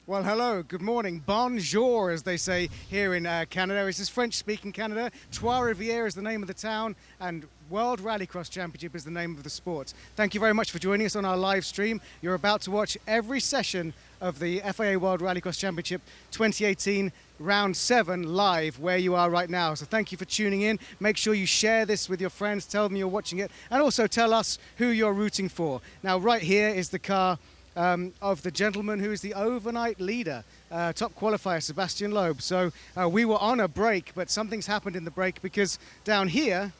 Well, hello, good morning, bonjour, as they say here in Canada. This is French-speaking Canada. Trois-Rivières is the name of the town, and World Rallycross Championship is the name of the sport. Thank you very much for joining us on our live stream. You're about to watch every session of the FIA World Rallycross Championship 2018 Round 7 live where you are right now. So thank you for tuning in. Make sure you share this with your friends, tell them you're watching it, and also tell us who you're rooting for. Now, right here is the car of the gentleman who is the overnight leader, top qualifier, Sebastian Loeb. So we were on a break, but something's happened in the break because down here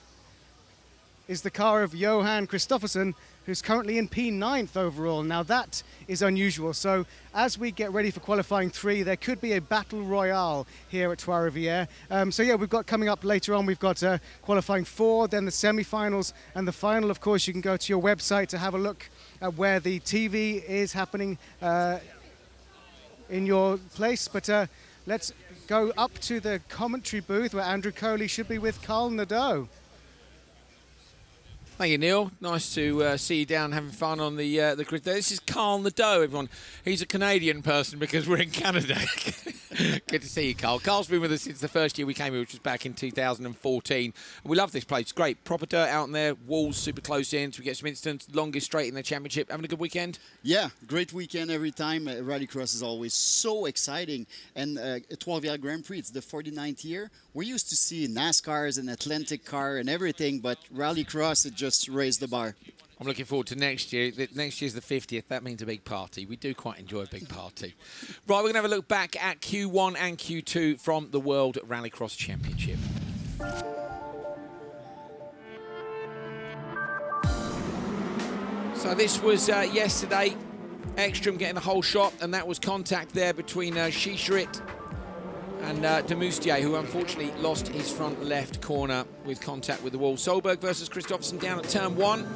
is the car of Johan Kristoffersson, who's currently in P9th overall. Now that is unusual. So as we get ready for qualifying 3, there could be a battle royale here at Trois-Rivières. So yeah, we've got coming up later on, we've got qualifying 4, then the semi-finals, and the final. Of course, you can go to your website to have a look at where the TV is happening in your place. But let's go up to the commentary booth where Andrew Coley should be with Carl Nadeau. Thank you, Neil. Nice to see you down having fun on the grid there. This is Carl Nadeau, everyone. He's a Canadian person because we're in Canada. Good to see you, Carl. Carl's been with us since the first year we came here, which was back in 2014. We love this place. It's great. Proper dirt out in there. Walls super close in. So we get some instants. Longest straight in the championship. Having a good weekend? Yeah, great weekend every time. Rallycross is always so exciting. And 12-year Grand Prix, it's the 49th year. We're used to see NASCARs and Atlantic car and everything, but Rallycross, it just raised the bar. I'm looking forward to next year. Next year's the 50th. That means a big party. We do quite enjoy a big party. Right, we're going to have a look back at Q1 and Q2 from the World Rallycross Championship. So this was yesterday. Ekstrom getting the whole shot, and that was contact there between Schischerit and de Moustier, who unfortunately lost his front left corner with contact with the wall. Solberg versus Kristoffersson down at turn 1.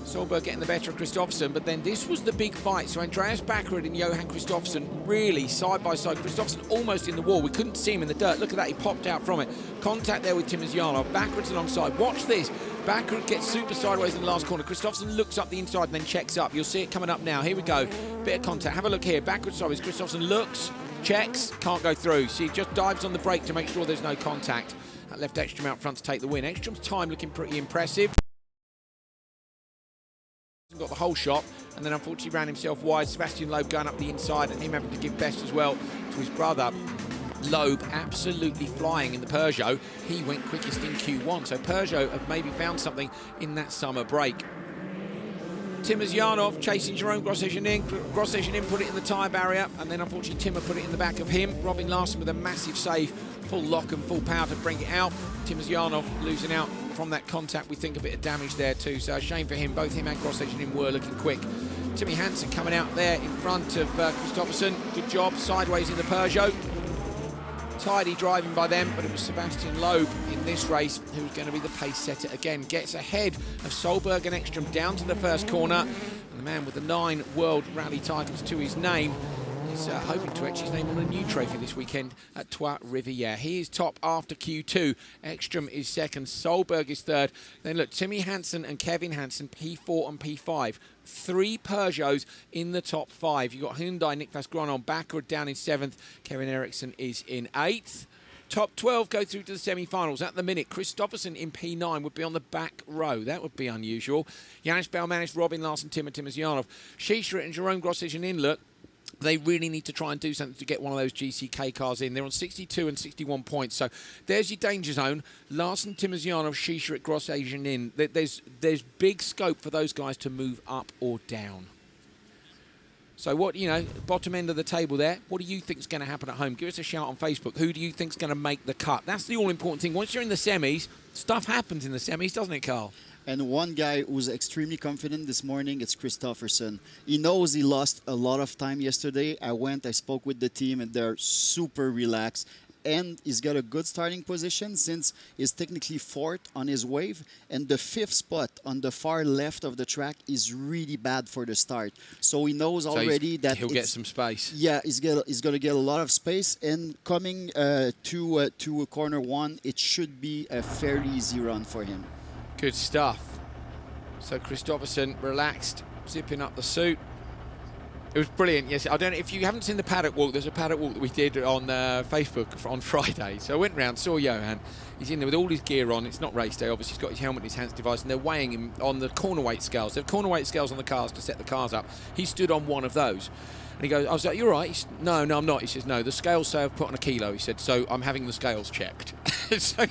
Solberg getting the better of Kristoffersson, but then this was the big fight. So Andreas Backerud and Johan Kristoffersson really side by side. Kristoffersson almost in the wall. We couldn't see him in the dirt. Look at that, he popped out from it. Contact there with Timosyanov. Backerud's alongside. Watch this. Backerud gets super sideways in the last corner. Kristoffersson looks up the inside and then checks up. You'll see it coming up now. Here we go. Bit of contact. Have a look here. Backerud sideways. Kristoffersson looks, checks, can't go through. See, just dives on the brake to make sure there's no contact. That left Ekstrom out front to take the win. Ekstrom's time looking pretty impressive. Got the whole shot, and then unfortunately ran himself wide. Sebastian Loeb going up the inside, and him having to give best as well to his brother. Loeb absolutely flying in the Peugeot. He went quickest in Q1, so Peugeot have maybe found something in that summer break. Timosyanov chasing Jerome Grosjean in. Grosjean put it in the tyre barrier, and then unfortunately Timmer put it in the back of him. Robin Larson with a massive save, full lock and full power to bring it out. Timosyanov losing out from that contact. We think a bit of damage there too, so a shame for him. Both him and Grosjean were looking quick. Timmy Hansen coming out there in front of Kristoffersson. Good job, sideways in the Peugeot. Tidy driving by them, but it was Sebastian Loeb in this race who's going to be the pace setter again. Gets ahead of Solberg and Ekstrom down to the first corner. And the man with the 9 World Rally titles to his name is hoping to etch his name on a new trophy this weekend at Trois-Rivières. He is top after Q2. Ekstrom is second. Solberg is third. Then look, Timmy Hansen and Kevin Hansen, P4 and P5. 3 Peugeots in the top 5. You've got Hyundai, Niklas Gronon, Backerud down in 7th. Kevin Eriksson is in 8th. Top 12 go through to the semi-finals. At the minute, Kristoffersson in P9 would be on the back row. That would be unusual. Janis Bellmanis, Robin Larson, Timosyanov. Schischerit and Jerome Grosjean in. Look, they really need to try and do something to get one of those GCK cars in. They're on 62 and 61 points. So there's your danger zone. Larson, Timosyanov, Schischerit, Grosjean in. There's big scope for those guys to move up or down. So what, bottom end of the table there, what do you think is going to happen at home? Give us a shout on Facebook. Who do you think is going to make the cut? That's the all-important thing. Once you're in the semis, stuff happens in the semis, doesn't it, Carl? And one guy who's extremely confident this morning, it's Kristoffersson. He knows he lost a lot of time yesterday. I spoke with the team, and they're super relaxed. And he's got a good starting position since he's technically 4th on his wave. And the 5th spot on the far left of the track is really bad for the start. So he knows already that he'll get some space. Yeah, he's going to get a lot of space. And coming to corner 1, it should be a fairly easy run for him. Good stuff. So Kristoffersson relaxed, zipping up the suit. It was brilliant, yes. I don't know if you haven't seen the paddock walk. There's a paddock walk that we did on Facebook on Friday. So I went round, saw Johan. He's in there with all his gear on. It's not race day, obviously. He's got his helmet and his hands device, and they're weighing him on the corner weight scales. They have corner weight scales on the cars to set the cars up. He stood on one of those. And he goes, I was like, you're right. He said, no, I'm not. He says, no, the scales say I've put on a kilo. He said, so I'm having the scales checked. So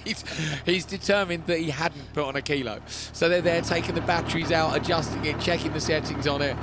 he's determined that he hadn't put on a kilo. So they're there taking the batteries out, adjusting it, checking the settings on it.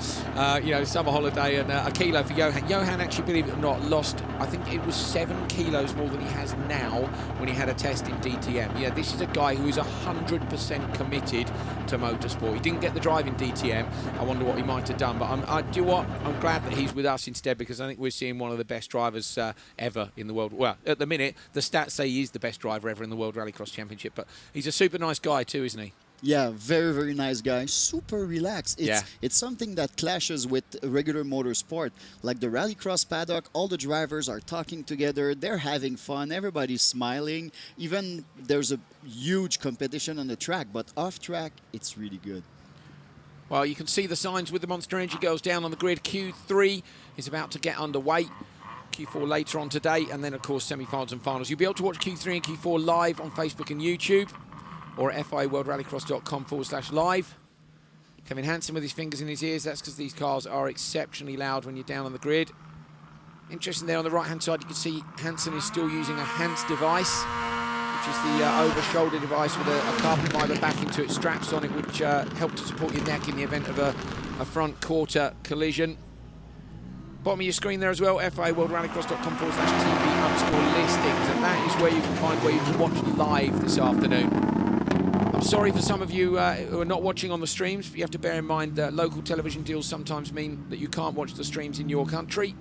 Summer holiday, and a kilo for Johan. Johan actually, believe it or not, lost, I think it was 7 kilos more than he has now when he had a test in DTM. Yeah, this is a guy who is 100% committed to motorsport. He didn't get the drive in DTM. I wonder what he might have done. But do you know what? I'm glad that he's with us instead, because I think we're seeing one of the best drivers ever in the world. Well, at the minute, the stats say he is the best driver ever in the World Rallycross Championship, but he's a super nice guy too, isn't he? Yeah, very, very nice guy. Super relaxed. It's something that clashes with regular motorsport. Like the Rallycross paddock, all the drivers are talking together. They're having fun. Everybody's smiling. Even there's a huge competition on the track, but off track, it's really good. Well, you can see the signs with the Monster Energy girls down on the grid. Q3 is about to get underway. Q4 later on today, and then, of course, semi-finals and finals. You'll be able to watch Q3 and Q4 live on Facebook and YouTube, or at FIAWorldRallycross.com/live. Kevin Hansen with his fingers in his ears. That's because these cars are exceptionally loud when you're down on the grid. Interesting there on the right-hand side, you can see Hansen is still using a Hans device, which is the over-shoulder device with a carbon fibre backing to it, straps on it, which help to support your neck in the event of a front quarter collision. Bottom of your screen there as well, FIAWorldRallycross.com/TV_listings, and that is where you can find where you can watch live this afternoon. I'm sorry for some of you who are not watching on the streams, but you have to bear in mind that local television deals sometimes mean that you can't watch the streams in your country.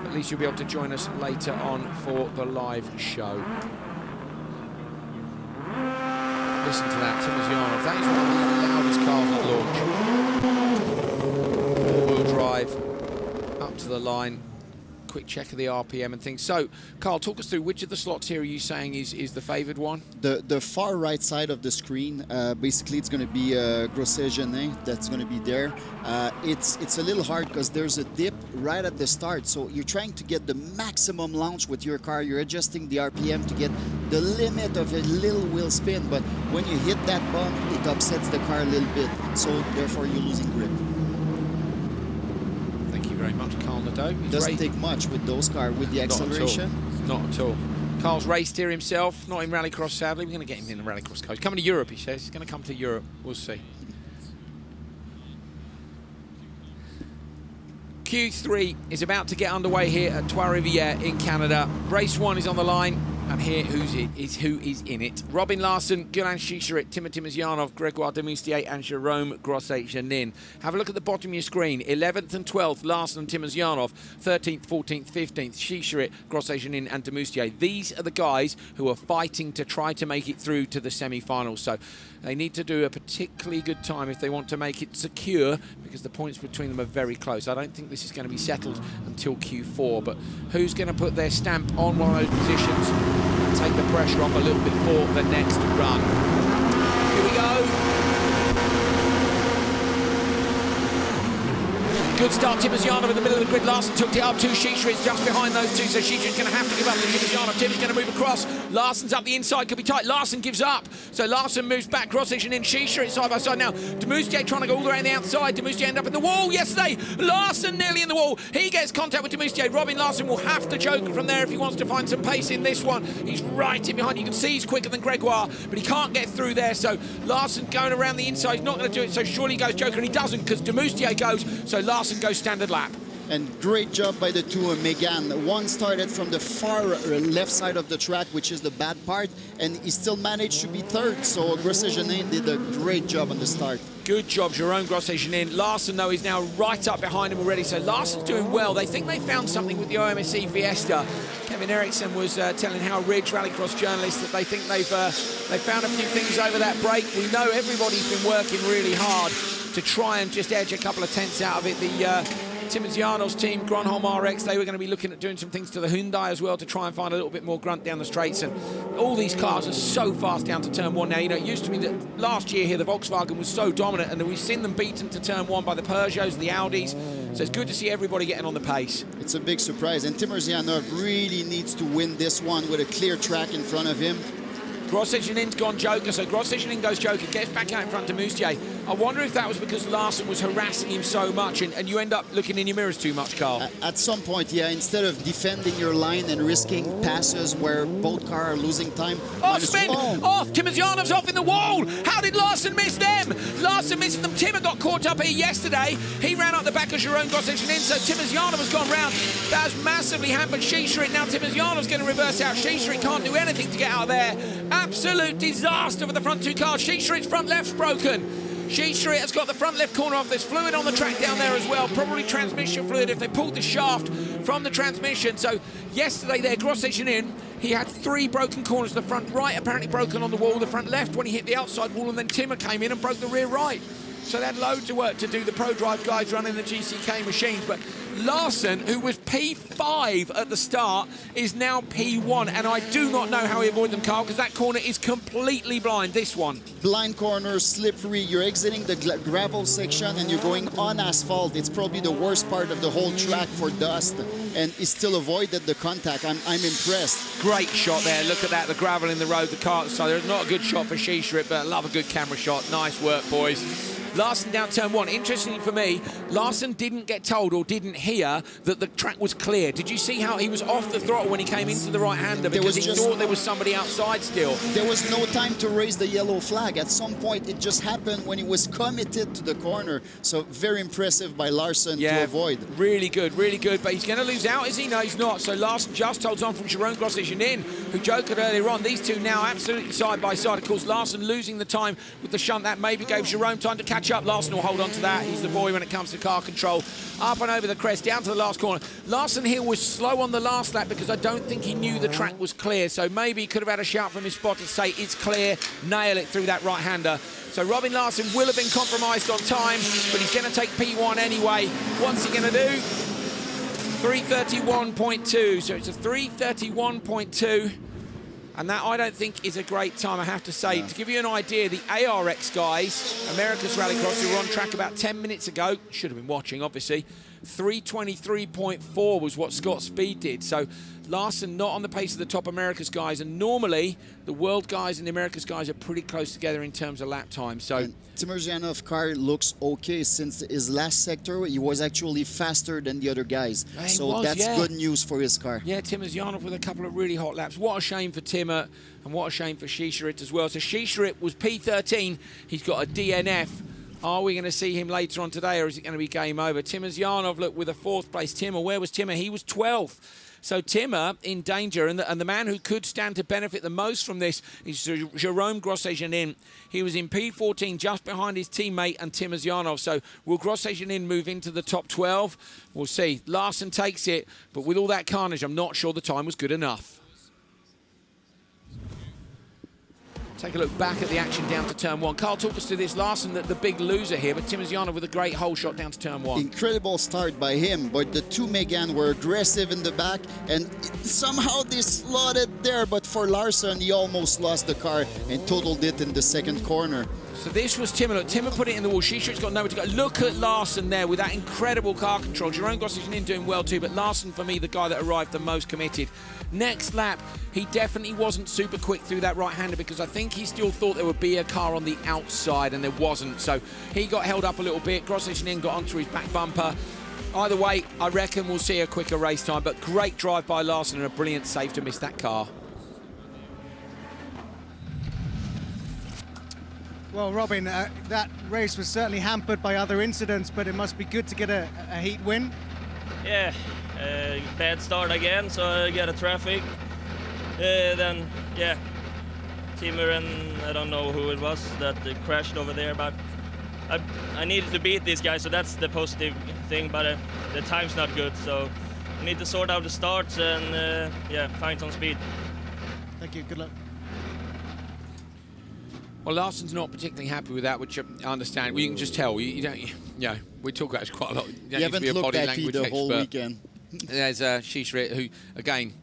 At least you'll be able to join us later on for the live show. Listen to that, Tim Yarnov. That is one of the loudest cars on launch. Four-wheel drive. Up to the line, quick check of the RPM and things. So, Carl, talk us through which of the slots here are you saying is the favoured one? The far right side of the screen, basically it's going to be Grosset-Genet that's going to be there. It's a little hard because there's a dip right at the start, so you're trying to get the maximum launch with your car. You're adjusting the RPM to get the limit of a little wheel spin, but when you hit that bump, it upsets the car a little bit, so therefore you're losing grip. Very much, Carl Nadeau. Doesn't take much with those cars, with the acceleration. Not at all. Carl's raced here himself, not in Rallycross, sadly. We're going to get him in the Rallycross coach. Coming to Europe, he says. He's going to come to Europe. We'll see. Q3 is about to get underway here at Trois-Rivières in Canada. Race 1 is on the line, and here who is in it. Robin Larson, Gulan Chicherit, Timothy Mazyanov, Gregoire Demoustier, and Jerome Grosset-Genin. Have a look at the bottom of your screen. 11th and 12th, Larson and Timazyanov. 13th, 14th, 15th, Chicherit, Grosset-Genin, and Demoustier. These are the guys who are fighting to try to make it through to the semi-finals. So they need to do a particularly good time if they want to make it secure, because the points between them are very close. I don't think this is going to be settled until Q4, but who's going to put their stamp on one of those positions and take the pressure off a little bit for the next run? Here we go. Good start, Timazyanov in the middle of the grid. Larson took it up to Chicherit just behind those two, so Chicherit's going to have to give up to Timazyanov. Tim's going to move across. Larson's up the inside, could be tight. Larson gives up, so Larson moves back, Grosset-Genin, Chicherit side by side now. Demoustier trying to go all the way around the outside. Demoustier end up in the wall yesterday. Larson nearly in the wall. He gets contact with Demoustier. Robin Larson will have to choke from there if he wants to find some pace in this one. He's right in behind. You can see he's quicker than Gregoire, but he can't get through there, so Larson going around the inside. He's not going to do it, so surely goes Joker, and he doesn't, because Demoustier goes, so Larson goes standard lap. And great job by the two. Megan, one started from the far left side of the track, which is the bad part, and he still managed to be third. So Grosset-Genin did a great job on the start. Good job, Jerome Grosset-Genin. Larson, though, is now right up behind him already, so Larson's doing well. They think they found something with the OMSE Fiesta. Kevin Eriksson was telling Howard Ridge, Rallycross journalist, that they think they've found a few things over that break. We know everybody's been working really hard to try and just edge a couple of tenths out of it. Timosyanov's team, Gronholm RX, they were going to be looking at doing some things to the Hyundai as well to try and find a little bit more grunt down the straights. And all these cars are so fast down to turn 1 now. You know, it used to be that last year here the Volkswagen was so dominant, and we've seen them beaten to turn 1 by the Peugeots, the Audis. So it's good to see everybody getting on the pace. It's a big surprise, and Timosyanov really needs to win this one with a clear track in front of him. Grosjeanin's gone Joker, so Grosjeanin goes Joker, gets back out in front to Moustier. I wonder if that was because Larson was harassing him so much, and you end up looking in your mirrors too much, Carl. At some point, yeah, instead of defending your line and risking passes where both cars are losing time. Oh, spin! Off! Timosyanov's off in the wall! How did Larson miss them? Larson missed them. Timmer got caught up here yesterday. He ran up the back of Jerome Grosjeanin, so Timosyanov has gone round. That has massively hampered Shisharit. Now Timosyanov's going to reverse out. Shisharit can't do anything to get out of there. Absolute disaster for the front two cars. Shisharit's front left's broken. Shisharit has got the front left corner off. There's fluid on the track down there as well. Probably transmission fluid if they pulled the shaft from the transmission. So yesterday there, Grosjeanin, he had 3 broken corners. The front right apparently broken on the wall. The front left when he hit the outside wall, and then Timmer came in and broke the rear right. So they had loads of work to do, the Pro Drive guys running the GCK machines. But Larson, who was P5 at the start, is now P1. And I do not know how he avoided them, Carl, because that corner is completely blind, this one. Blind corner, slippery. You're exiting the gravel section and you're going on asphalt. It's probably the worst part of the whole track for dust. And he still avoided the contact. I'm impressed. Great shot there. Look at that, the gravel in the road, the car. So there's not a good shot for Shisharit, but I love a good camera shot. Nice work, boys. Larson down turn 1. Interestingly for me, Larson didn't get told or didn't hear that the track was clear. Did you see how he was off the throttle when he came into the right-hander because he thought there was somebody outside still? There was no time to raise the yellow flag. At some point, it just happened when he was committed to the corner. So very impressive by Larson to avoid. Really good, really good. But he's going to lose out, is he? No, he's not. So Larson just holds on from Jerome Grosjeanin, who jokered earlier on. These two now absolutely side by side. Of course, Larson losing the time with the shunt. That maybe gave Jerome time to catch up. Larson will hold on to that. He's the boy when it comes to car control. Up and over the crest, down to the last corner. Larson here was slow on the last lap because I don't think he knew the track was clear. So maybe he could have had a shout from his spot to say it's clear, nail it through that right-hander. So Robin Larson will have been compromised on time, but he's going to take P1 anyway. What's he going to do? 3:31.2. So it's a 3:31.2. And that, I don't think, is a great time, I have to say. No. To give you an idea, the ARX guys, America's Rallycross, who were on track about 10 minutes ago, should have been watching, obviously, 3:23.4 was what Scott Speed did. So Larson not on the pace of the top America's guys, and normally the world guys and the America's guys are pretty close together in terms of lap time. So Timosyanov's car looks okay since his last sector. He was actually faster than the other guys. So that's good news for his car. Yeah, Timosyanov with a couple of really hot laps. What a shame for Timmer, and what a shame for Shisharit as well. So Shisharit was P13. He's got a DNF. Are we going to see him later on today, or is it going to be game over? Timosyanov, look, with a 4th place. Timmer, where was Timmer? He was 12th. So Timmer in danger, and the man who could stand to benefit the most from this is Jerome Grosjeanin. He was in P14 just behind his teammate and Timosyanov. So will Grosjeanin move into the top 12? We'll see. Larson takes it, but with all that carnage, I'm not sure the time was good enough. Take a look back at the action down to turn 1. Carl, talk us through this. Larson, the big loser here, but Timosyanov with a great hole shot down to turn 1. Incredible start by him, but the two Megane were aggressive in the back, and somehow they slotted there, but for Larson, he almost lost the car and totaled it in the second corner. So this was Timmer. Look, Timmer put it in the wall. Shisharit's got nowhere to go. Look at Larson there with that incredible car control. Jerome Grosjeanin doing well too, but Larson, for me, the guy that arrived the most committed. Next lap, he definitely wasn't super quick through that right-hander because I think he still thought there would be a car on the outside, and there wasn't. So he got held up a little bit. Grosjeanin got onto his back bumper. Either way, I reckon we'll see a quicker race time, but great drive by Larson and a brilliant save to miss that car. Well, Robin, that race was certainly hampered by other incidents, but it must be good to get a heat win. Yeah, bad start again, so I got a traffic. Then, yeah, Timmer and I don't know who it was that crashed over there, but I needed to beat these guys, so that's the positive thing, but the time's not good, so I need to sort out the starts and, yeah, find some speed. Thank you, good luck. Well, Larsson's not particularly happy with that, which I understand. Well, you can just tell. You don't. Yeah, we talk about this quite a lot. You haven't looked happy the whole weekend. There's Shishrit, who, again,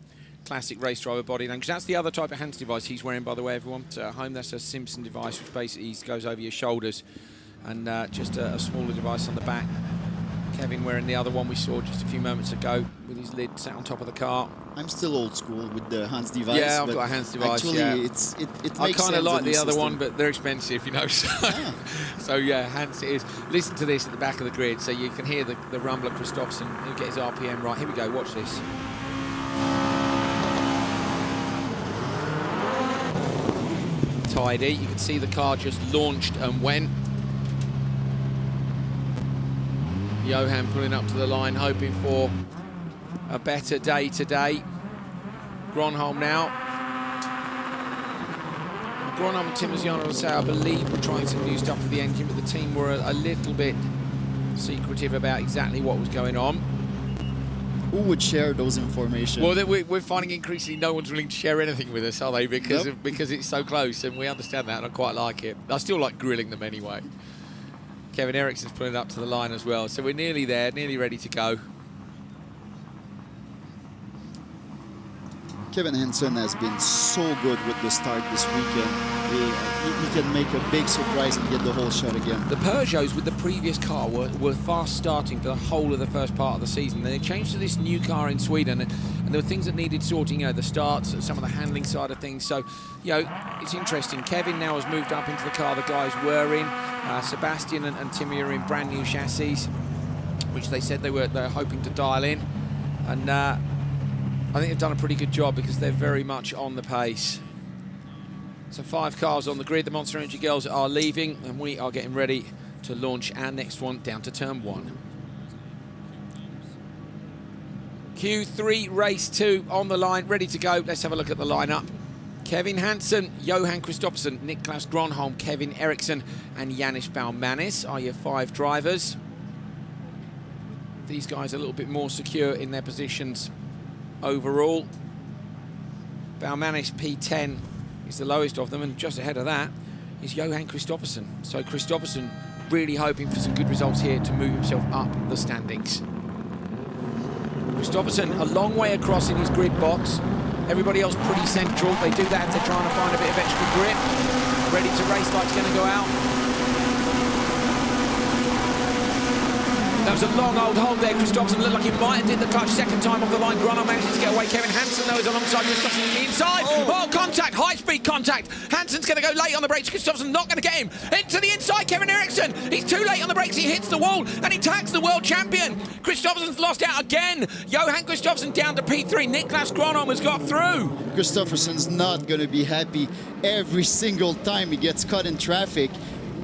classic race driver body language. That's the other type of hands device he's wearing, by the way, everyone. So at home, that's a Simpson device, which basically goes over your shoulders, and just a smaller device on the back. Kevin wearing the other one we saw just a few moments ago with his lid sat on top of the car. I'm still old school with the hands device. Yeah, I've got a hands device. Actually, yeah. it I makes kind of sense like in the other system. one, but they're expensive, you know. So, so yeah, hands it is. Listen to this at the back of the grid, so you can hear the rumble of Kristoffersson. He'll get his RPM right. Here we go. Watch this. Tidy. You can see the car just launched and went. Johan pulling up to the line, hoping for a better day today. Gronholm now. Gronholm and Timmerziano will say, I believe, we're trying some new stuff with the engine, but the team were a little bit secretive about exactly what was going on. Who would share those information? Well, we're finding increasingly no one's willing to share anything with us, are they? Because because it's so close, and we understand that, and I quite like it. I still like grilling them anyway. Kevin Eriksson's pulling up to the line as well, so we're nearly there, nearly ready to go. Kevin Hansen has been so good with the start this weekend. He can make a big surprise and get the whole shot again. The Peugeots with the previous car were fast starting for the whole of the first part of the season. They changed to this new car in Sweden, and there were things that needed sorting, you know, the starts, some of the handling side of things. So, you know, it's interesting. Kevin now has moved up into the car the guys were in. Sebastian and Timmy are in brand new chassis, which they said they're hoping to dial in. And I think they've done a pretty good job because they're very much on the pace. So 5 cars on the grid. The Monster Energy girls are leaving, and we are getting ready to launch our next one down to turn 1. Q3 race 2 on the line, ready to go. Let's have a look at the lineup. Kevin Hansen, Johan Kristoffersson, Niklas Gronholm, Kevin Eriksson and Janis Baumanis are your 5 drivers. These guys are a little bit more secure in their positions overall. Baumanis P10 is the lowest of them, and just ahead of that is Johan Kristoffersson. So Kristoffersson really hoping for some good results here to move himself up the standings. Kristoffersson a long way across in his grid box. Everybody else pretty central. They do that if they're trying to find a bit of extra grip. Ready to race, light's going to go out. That was a long old hold there. Kristoffersson looked like he might have did the clutch second time off the line. Gronholm manages to get away. Kevin Hansen, though, is alongside Kristoffersson on the inside. Oh, contact, high-speed contact. Hansen's going to go late on the brakes. Kristoffersson not going to get him. Into the inside, Kevin Eriksson. He's too late on the brakes. He hits the wall, and he tags the world champion. Kristoffersson's lost out again. Johan Kristoffersson down to P3. Niklas Gronholm has got through. Kristoffersson's not going to be happy every single time he gets caught in traffic.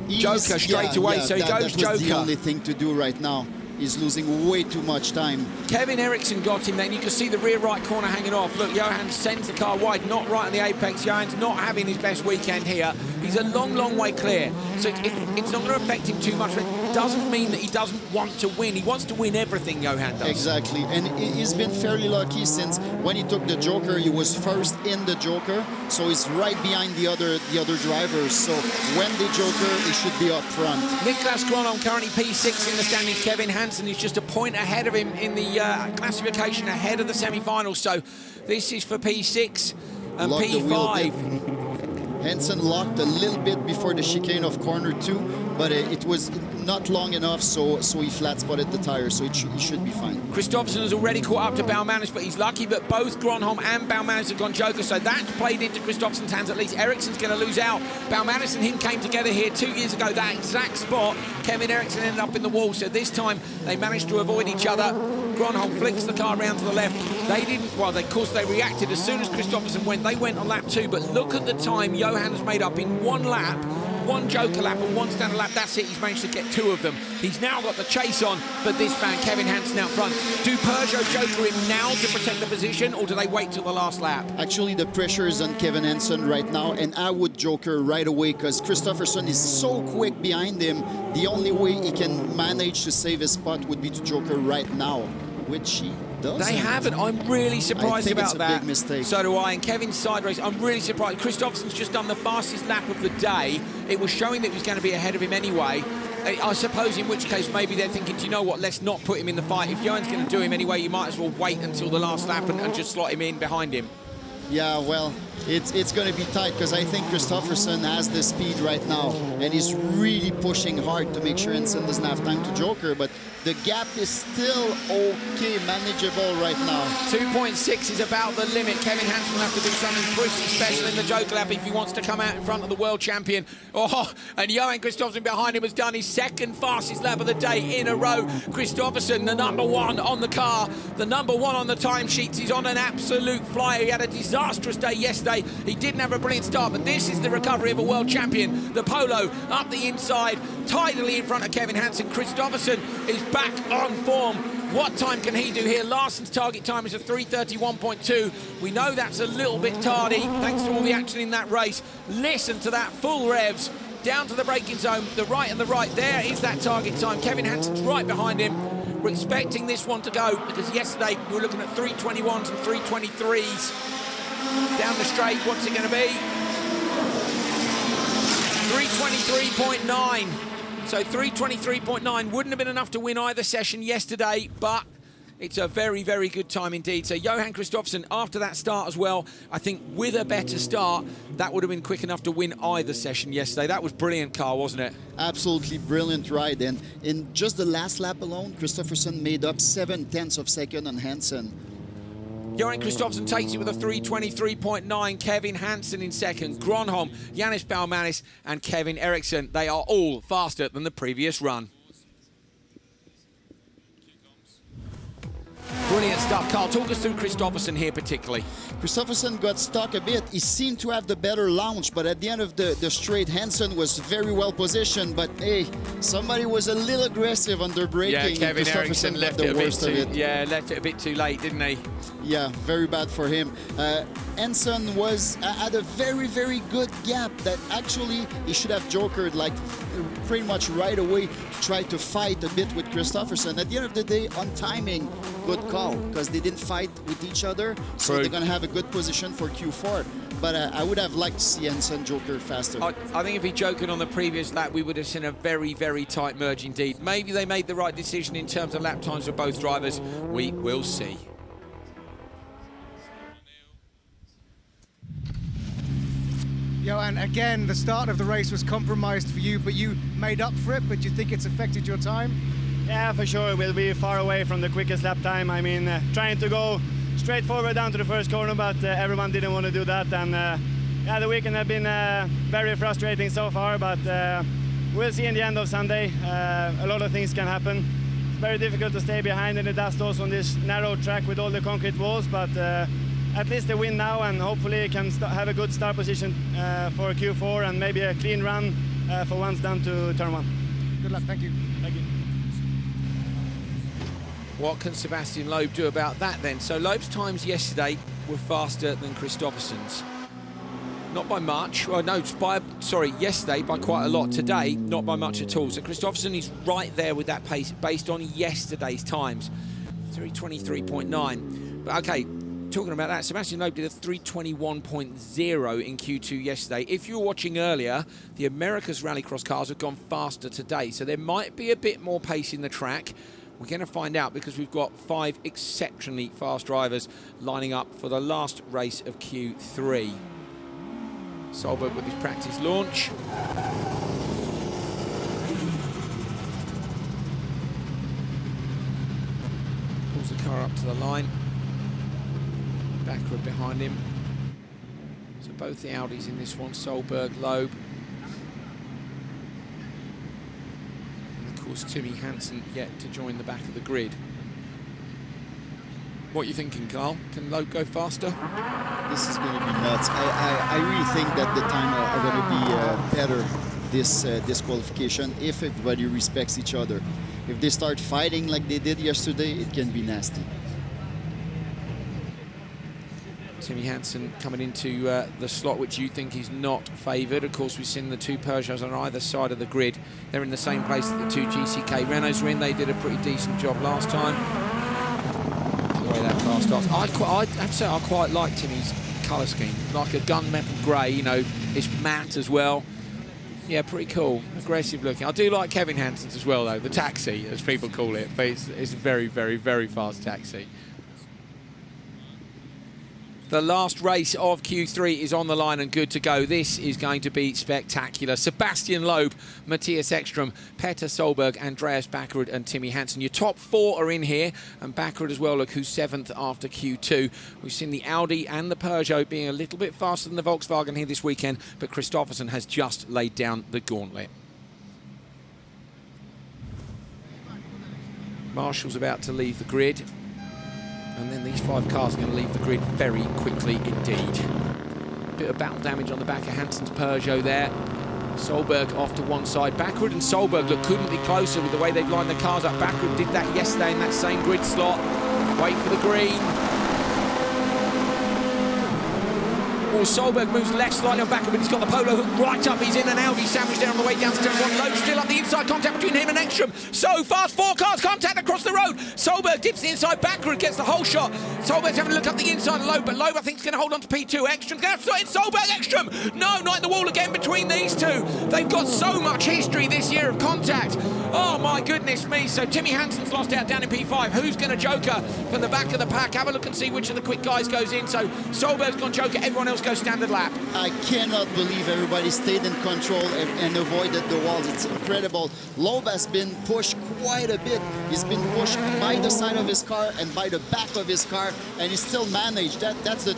Joker straight away, so he goes Joker. That's the only thing to do right now. He's losing way too much time. Kevin Eriksson got him then. You can see the rear right corner hanging off. Look, Johan sends the car wide, not right on the apex. Johan's not having his best weekend here. He's a long, long way clear. So it's not going to affect him too much, but it doesn't mean that he doesn't want to win. He wants to win everything, Johan does. Exactly, and he's been fairly lucky since when he took the Joker, he was first in the Joker, so he's right behind the other drivers. So when the Joker, he should be up front. Niklas Gronholm currently P6 in the standings. Kevin Hansen is just a point ahead of him in the classification, ahead of the semi-finals. So this is for P6 and Lock P5. Hansen locked a little bit before the chicane of corner 2, but it was not long enough, so he flat spotted the tire, so he should be fine. Kristoffersson has already caught up to Baumanis, but he's lucky that both Gronholm and Baumanis have gone Joker, so that's played into Kristoffersson's hands at least. Eriksson's going to lose out. Baumanis and him came together here 2 years ago, that exact spot. Kevin Eriksson ended up in the wall, so this time they managed to avoid each other. Gronholm flicks the car around to the left. They didn't, well, of course they reacted as soon as Kristoffersson went. They went on lap 2, but look at the time Johan has made up in 1 lap. 1 Joker lap and 1 standard lap, that's it. He's managed to get 2 of them. He's now got the chase on for this man, Kevin Hansen out front. Do Peugeot Joker him now to protect the position, or do they wait till the last lap? Actually, the pressure is on Kevin Hansen right now, and I would Joker right away because Kristoffersson is so quick behind him. The only way he can manage to save his spot would be to Joker right now. which he doesn't. They haven't. I'm really surprised about it's a that. big mistake. So do I. And Kevin's side race, I'm really surprised. Christophersen's just done the fastest lap of the day. It was showing that he was going to be ahead of him anyway. I suppose in which case maybe they're thinking, do you know what, let's not put him in the fight. If Johan's going to do him anyway, you might as well wait until the last lap and just slot him in behind him. Yeah, well, it's going to be tight because I think Christophersen has the speed right now and he's really pushing hard to make sure Hansen doesn't have time to joker, but the gap is still okay, manageable right now. 2.6 is about the limit. Kevin Hansen will have to do something pretty special in the joker lap if he wants to come out in front of the world champion. Oh, and Johan Kristoffersen behind him has done his second fastest lap of the day in a row. Kristoffersen, the #1 on the car, the #1 on the timesheets. He's on an absolute flyer. He had a disastrous day yesterday. He didn't have a brilliant start, but this is the recovery of a world champion. The Polo up the inside, tidily in front of Kevin Hansen. Kristoffersen is back on form. What time can he do here? Larsson's target time is a 3:31.2. We know that's a little bit tardy, thanks to all the action in that race. Listen to that, full revs, down to the braking zone, the right and the right. There is that target time. Kevin Hansen's right behind him. We're expecting this one to go, because yesterday we were looking at 3:21s and 3:23s. Down the straight, what's it going to be? 3:23.9. So 3:23.9 wouldn't have been enough to win either session yesterday, but it's a very, very good time indeed. So Johan Kristoffersen, after that start as well, I think with a better start, that would have been quick enough to win either session yesterday. That was brilliant, Carl, wasn't it? Absolutely brilliant ride. And in just the last lap alone, Kristoffersen made up 0.7 of a second on Hansen. Johan Kristoffersen takes it with a 3:23.9. Kevin Hansen in second. Gronholm, Yannis Baumanis and Kevin Eriksson. They are all faster than the previous run. Brilliant stuff. Carl, talk us through Kristoffersen here particularly. Kristoffersen got stuck a bit. He seemed to have the better launch, but at the end of the straight, Hansen was very well positioned. But hey, somebody was a little aggressive under braking. Yeah, Kevin Eriksson left it a bit too. Yeah, left it a bit too late, didn't he? Yeah, very bad for him. Hansen had a very, very good gap that actually he should have jokered like pretty much right away to try to fight a bit with Kristoffersen. At the end of the day, on timing, good call, because they didn't fight with each other, so they're going to have a good position for Q4. But I would have liked to see Hansen joker faster. I think if he jokered on the previous lap, we would have seen a very, very tight merge indeed. Maybe they made the right decision in terms of lap times for both drivers. We will see. Johan, again, the start of the race was compromised for you, but you made up for it. But do you think it's affected your time? Yeah, for sure. We'll be far away from the quickest lap time. I mean, trying to go straight forward down to the first corner, but everyone didn't want to do that. And yeah, the weekend has been very frustrating so far, but we'll see in the end of Sunday. A lot of things can happen. It's very difficult to stay behind in the dust also on this narrow track with all the concrete walls, but at least they win now, and hopefully can have a good start position for Q4 and maybe a clean run for once down to turn 1. Good luck, thank you. Thank you. What can Sebastian Loeb do about that then? So Loeb's times yesterday were faster than Kristoffersen's. Not by much. Well, no, yesterday by quite a lot. Today, not by much at all. So Kristoffersen is right there with that pace based on yesterday's times. 3:23.9. But okay, talking about that, Sebastian Loeb did a 3:21.0 in Q2 yesterday. If you were watching earlier, the America's Rallycross cars have gone faster today, so there might be a bit more pace in the track. We're going to find out because we've got 5 exceptionally fast drivers lining up for the last race of Q3. Solberg with his practice launch. Pulls the car up to the line. Backward behind him. So both the Audis in this one, Solberg, Loeb. And of course Timmy Hansen yet to join the back of the grid. What are you thinking, Carl? Can Loeb go faster? This is going to be nuts. I really think that the time are going to be better this qualification if everybody respects each other. If they start fighting like they did yesterday, it can be nasty. Timmy Hansen coming into the slot which you think is not favoured. Of course, we've seen the 2 Peugeots on either side of the grid. They're in the same place that the 2 GCK Renaults were in. They did a pretty decent job last time. way that car starts. I'd have to say I quite like Timmy's colour scheme, like a gunmetal grey. You know, it's matte as well. Yeah, pretty cool, aggressive looking. I do like Kevin Hansen's as well, though, the taxi, as people call it, but it's a very, very, very fast taxi. The last race of Q3 is on the line and good to go. This is going to be spectacular. Sebastian Loeb, Matthias Ekström, Petter Solberg, Andreas Backerud and Timmy Hansen. Your top 4 are in here, and Backerud as well, look, who's 7th after Q2. We've seen the Audi and the Peugeot being a little bit faster than the Volkswagen here this weekend, but Kristoffersen has just laid down the gauntlet. Marshall's about to leave the grid. And then these 5 cars are going to leave the grid very quickly indeed. Bit of battle damage on the back of Hansen's Peugeot there. Solberg off to one side. Backerud and Solberg look couldn't be closer with the way they've lined the cars up. Backerud did that yesterday in that same grid slot. Wait for the green. Oh, Solberg moves left slightly on Backerud, but he's got the polo hook right up. He's in an Audi sandwich there on the way down to turn 1. Loeb still up the inside, contact between him and Ekström. So fast, 4 cars, contact across the road. Solberg dips the inside, Backerud gets the whole shot. Solberg's having a look up the inside of Loeb, but Loeb I think is going to hold on to P2. Ekström's going to have to start in Solberg, Ekström. No, not in the wall again between these two. They've got so much history this year of contact. Oh my goodness me. So Timmy Hansen's lost out down in P5. Who's going to joker from the back of the pack? Have a look and see which of the quick guys goes in. So Solberg's gone joker, everyone else goes standard lap. I cannot believe everybody stayed in control and avoided the walls. It's incredible. Loeb has been pushed quite a bit. He's been pushed by the side of his car and by the back of his car, and he still managed. That's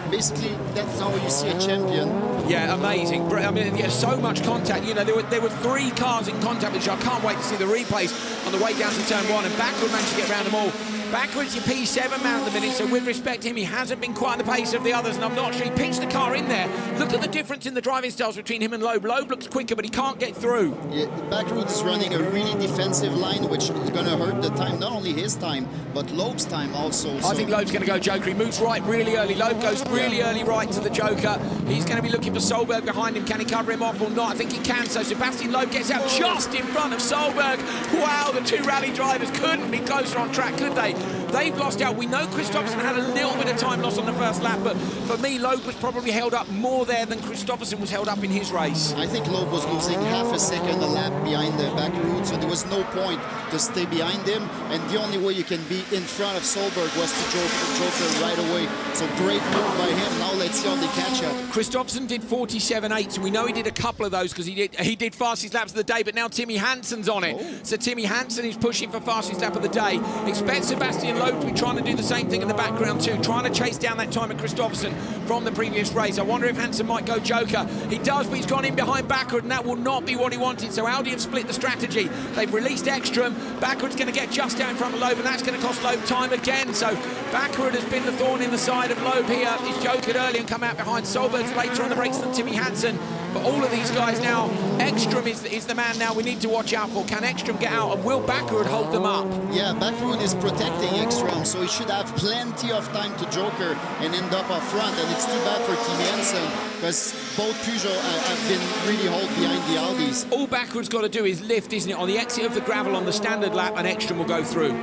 basically that's how you see a champion. Yeah, amazing. I mean, yeah, so much contact. You know, there were 3 cars in contact with each other. I can't wait to see the replays on the way down to turn 1, and Backerud managed to get around them all. Backwards your P7 man at the minute, so with respect to him, he hasn't been quite the pace of the others, and I'm not sure he pitched the car in there. Look at the difference in the driving styles between him and Loeb. Loeb looks quicker, but he can't get through. Yeah, Backerud is running a really defensive line, which is going to hurt the time, not only his time, but Loeb's time also. I think Loeb's going to go joker. He moves right really early. Loeb goes really early right to the joker. He's going to be looking for Solberg behind him. Can he cover him off or not? I think he can. So Sebastian Loeb gets out just in front of Solberg. Wow, the 2 rally drivers couldn't be closer on track, could they? They've lost out. We know Kristoffersen had a little bit of time loss on the first lap, but for me, Loeb was probably held up more there than Kristoffersen was held up in his race. I think Loeb was losing half a second a lap behind the Backerud, so there was no point to stay behind him, and the only way you can be in front of Solberg was to joker right away. So great move by him. Now let's see how they catch up. Kristoffersen did 47.8, and we know he did a couple of those because he did fastest laps of the day, but now Timmy Hansen's on it. Oh. So Timmy Hansen is pushing for fastest lap of the day. Expect Sebastian Loeb to be trying to do the same thing in the background too, trying to chase down that time of Kristoffersen from the previous race. I wonder if Hansen might go joker. He does, but he's gone in behind Backerud, and that will not be what he wanted. So Audi have split the strategy. They've released Ekström. Backerud's going to get just out in front of Loeb, and that's going to cost Loeb time again. So Backerud has been the thorn in the side of Loeb here. He's jokered early and come out behind. Solberg's later on the brakes than Timmy Hansen. But all of these guys now, Ekström is the man now we need to watch out for. Can Ekström get out, and will Backerud hold them up? Yeah, Backerud is protecting Ekström, so he should have plenty of time to joker and end up up front. And it's too bad for Timmy Hansen because both Peugeot have been really hold behind the Audis. All Backerud's got to do is lift, isn't it, on the exit of the gravel on the standard lap, and Ekström will go through.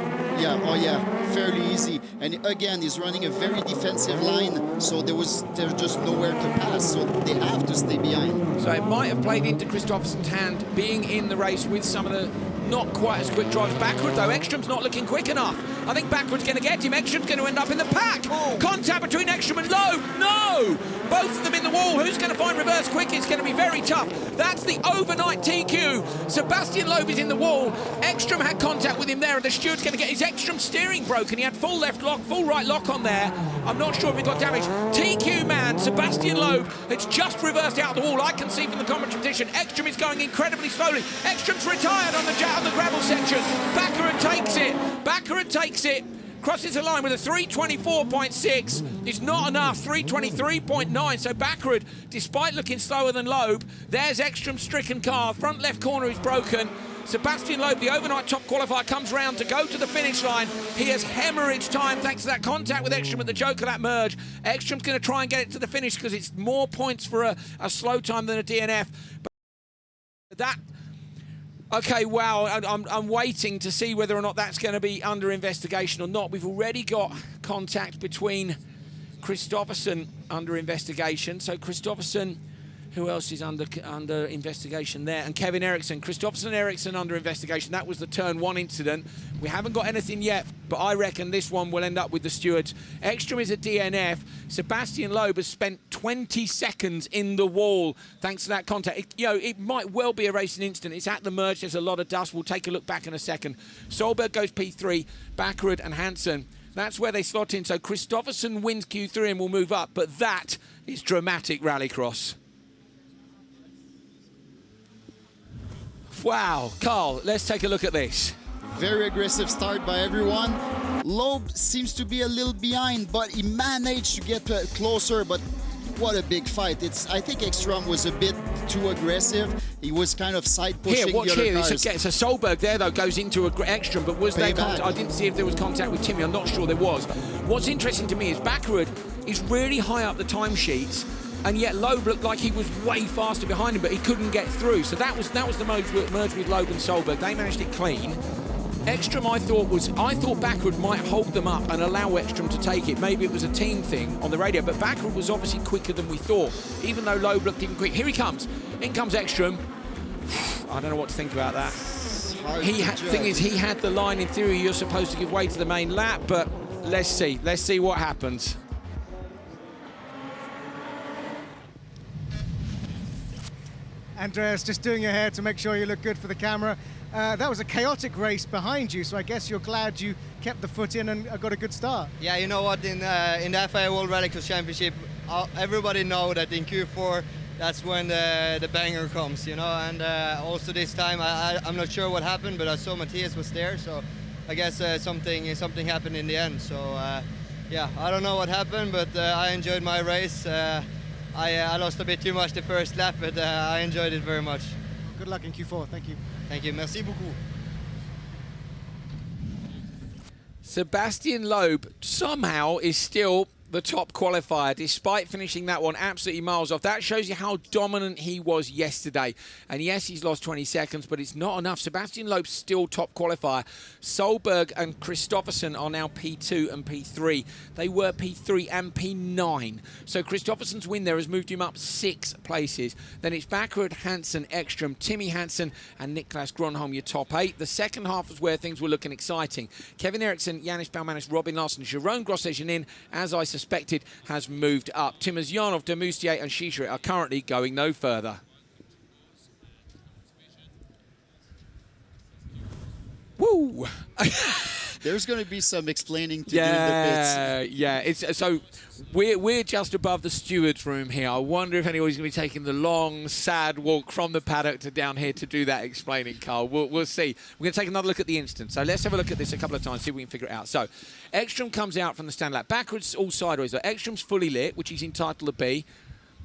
Yeah, oh yeah, fairly easy. And again, he's running a very defensive line, so there's just nowhere to pass, so they have to stay behind. So it might have played into Kristoffersen's hand being in the race with some of the not quite as quick drives. Backerud, though, Ekström's not looking quick enough. I think Backerud's going to get him. Ekström's going to end up in the pack. Oh. Contact between Ekström and Loeb. No! Both of them in the wall. Who's going to find reverse quick? It's going to be very tough. That's the overnight TQ. Sebastian Loeb is in the wall. Ekström had contact with him there, and the steward's going to get his Ekström steering broken. He had full left lock, full right lock on there. I'm not sure if he got damaged. TQ man, Sebastian Loeb, it's just reversed out the wall. I can see from the commentary position. Ekström is going incredibly slowly. Ekström's retired on the gravel section. Backerud takes it. Backerud takes it. Crosses the line with a 3:24.6. It's not enough. 3:23.9. So Backerud, despite looking slower than Loeb, there's Ekström's stricken car. Front left corner is broken. Sebastian Loeb, the overnight top qualifier, comes round to go to the finish line. He has hemorrhaged time thanks to that contact with Ekström at the joker, that merge. Ekström's going to try and get it to the finish because it's more points for a slow time than a DNF. But that Okay, wow, I'm waiting to see whether or not that's going to be under investigation or not. We've already got contact between Kristoffersen under investigation. So Kristoffersen, who else is under investigation there? And Kevin Eriksson. Kristoffersen and Eriksson under investigation. That was the turn 1 incident. We haven't got anything yet, but I reckon this one will end up with the stewards. Ekstrom is a DNF. Sebastian Loeb has spent 20 seconds in the wall thanks to that contact. It might well be a racing incident. It's at the merge. There's a lot of dust. We'll take a look back in a second. Solberg goes P3. Bakkerud and Hansen. That's where they slot in. So Kristoffersen wins Q3 and will move up. But that is dramatic rallycross. Wow, Carl, let's take a look at this. Very aggressive start by everyone. Loeb seems to be a little behind, but he managed to get closer, but what a big fight. I think Ekstrom was a bit too aggressive. He was kind of side pushing here, watch the other here. cars. So Solberg there, though, goes into Ekstrom, but was there contact? I didn't see if there was contact with Timmy. I'm not sure there was. What's interesting to me is Bakkerud is really high up the timesheets, and yet Loeb looked like he was way faster behind him, but he couldn't get through. So that was the merge with Loeb and Solberg. They managed it clean. Ekstrom, I thought Bakkerud might hold them up and allow Ekstrom to take it. Maybe it was a team thing on the radio, but Bakkerud was obviously quicker than we thought, even though Loeb looked even quick. Here he comes. In comes Ekstrom. I don't know what to think about that. Thing is, he had the line, in theory, you're supposed to give way to the main lap, but let's see. Let's see what happens. Andreas, just doing your hair to make sure you look good for the camera. That was a chaotic race behind you, so I guess you're glad you kept the foot in and got a good start. Yeah, you know what, in the FIA World Rallycross Championship, everybody know that in Q4, that's when the banger comes, and also this time, I'm not sure what happened, but I saw Matthias was there, so I guess something happened in the end. So yeah, I don't know what happened, but I enjoyed my race. I lost a bit too much the first lap, but I enjoyed it very much. Good luck in Q4. Thank you. Thank you. Merci beaucoup. Sebastian Loeb somehow is still the top qualifier, despite finishing that one absolutely miles off. That shows you how dominant he was yesterday. And yes, he's lost 20 seconds, but it's not enough. Sebastian Loeb's still top qualifier. Solberg and Kristoffersen are now P2 and P3. They were P3 and P9. So Kristoffersen's win there has moved him up 6 places. Then it's Bakkerud, Hansen, Ekstrom, Timmy Hansen, and Niklas Gronholm, your top 8. The second half was where things were looking exciting. Kevin Eriksson, Yannis Balmanis, Robin Larsson, Jerome Grosjean, as I suspected, has moved up. Timozyanov, Demoustier and Shishiret are currently going no further. Woo! There's going to be some explaining to do in the pits. Yeah. It's so we're just above the stewards' room here. I wonder if anybody's going to be taking the long, sad walk from the paddock to down here to do that explaining, Carl. We'll see. We're going to take another look at the incident. So let's have a look at this a couple of times, see if we can figure it out. So Ekstrom comes out from the stand lap. Backwards, all sideways. So Ekstrom's fully lit, which he's entitled to be.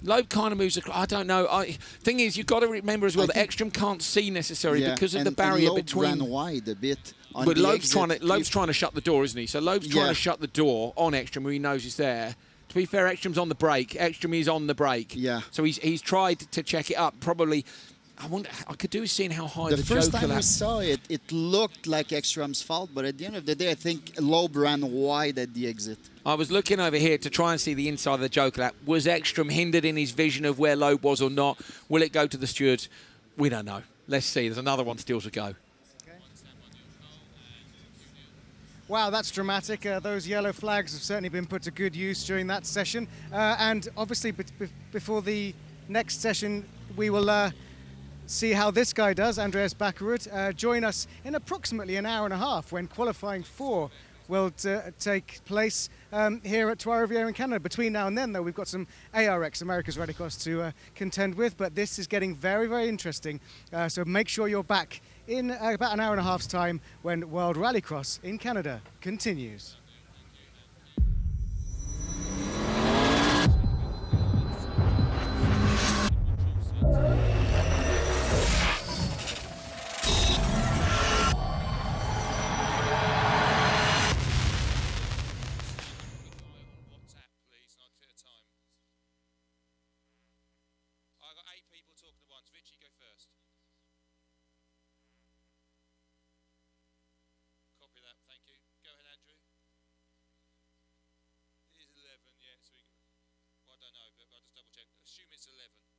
Loeb kind of moves across. I don't know. Thing is, you've got to remember as well that Ekstrom can't see necessarily because of the barrier between. Ran wide a bit. But Loeb's trying to shut the door, isn't he? So Loeb's trying to shut the door on Ekstrom, who he knows is there. To be fair, Ekstrom's on the brake. Ekstrom is on the brake. Yeah. So he's tried to check it up. Probably, I wonder. I could do with seeing how high the first Joker time we saw it, it looked like Ekstrom's fault. But at the end of the day, I think Loeb ran wide at the exit. I was looking over here to try and see the inside of the Joker lap. Was Ekstrom hindered in his vision of where Loeb was or not? Will it go to the stewards? We don't know. Let's see. There's another one still to go. Wow, that's dramatic. Those yellow flags have certainly been put to good use during that session. And obviously, before the next session, we will see how this guy does, Andreas Bakkerud. Join us in approximately an hour and a half when qualifying 4 will take place here at Trois-Rivières in Canada. Between now and then, though, we've got some ARX, America's Rallycross, to contend with. But this is getting very, very interesting. So make sure you're back in about an hour and a half's time when World Rallycross in Canada continues. I don't know, but I'll just double check. Assume it's 11.